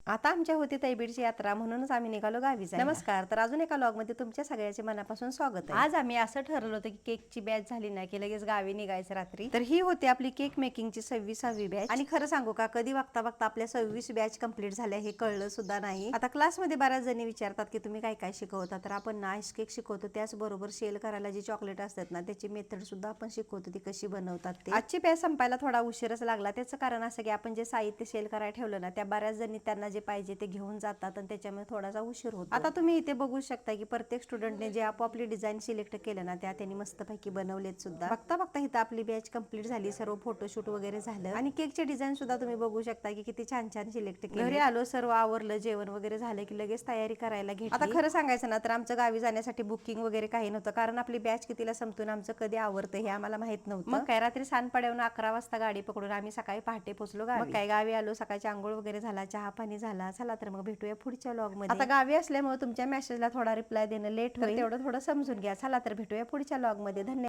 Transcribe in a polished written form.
आता आमच्या होती तैबीरची यात्रा म्हणूनच आम्ही निघालो गावी जायला. नमस्कार. तर अजून एका लॉग मध्ये तुमच्या सगळ्याचे मनापासून स्वागत आहे. आज आम्ही असं ठरवलं होतं की केकची बॅच झाली ना की लगेच गावी निघायचं रात्री. तर ही होती आपली केक मेकिंगची 26वी बॅच. आणि खरं सांगू का, कधी बघता बघता आपल्या 26 बॅच कंप्लीट झाल्या हे कळलं सुद्धा नाही. आता क्लासमध्ये बऱ्याच जणी विचारतात की तुम्ही काय काय शिकवता, तर आपण आईस केक शिकवतो, त्याचबरोबर शेल करायला जी चॉकलेट असतात ना त्याची मेथड सुद्धा आपण शिकवतो, ती कशी बनवतात ते. आजची बॅच संपायला थोडा उशीरच लागला. त्याचं कारण असं की आपण जे साहित्य शेल करायला ठेवलं ना, त्या बऱ्याच जणी त्यांना जे पाहिजे ते घेऊन जातात आणि त्याच्यामुळे थोडासा उशीर होतो. आता तुम्ही इथे बघू शकता की प्रत्येक स्टुडंटने जे आपापली डिझाईन सिलेक्ट केलं ना, त्या त्यांनी मस्तपैकी बनवलेत सुद्धा. बघता बघता इथं आपली बॅच कंप्लीट झाली, सर्व फोटोशूट वगैरे झालं आणि केकचे डिझाईन सुद्धा तुम्ही बघू शकता की किती छान छान सिलेक्ट केले. घरी आलो, सर्व आवरलं, जेवण वगैरे झालं की लगेच तयारी करायला घेतली. आता खरं सांगायचं ना तर आमचं गावी जाण्यासाठी बुकिंग वगैरे काही नव्हतं, कारण आपली बॅच कितीला संपतून आमचं कधी आवरतं हे आम्हाला माहित नव्हतं. मग काय रात्री सांजपाड्यावरून 11 वाजता गाडी पकडून आम्ही सकाळी पहाटे पोहोचलो गावी. मग काय गावी आलो, सकाळची आंघोळ वगैरे झाला, चहा पाणी झाला. चला तर मग भेटूया पुढच्या व्लॉग मध्ये. आता गावी असल्यामुळे तुमच्या मेसेजला थोडा रिप्लाय देणं लेट होईल, तेवढं थोडं समजून घ्या. चला तर भेटूया पुढच्या व्लॉग मध्ये. धन्यवाद.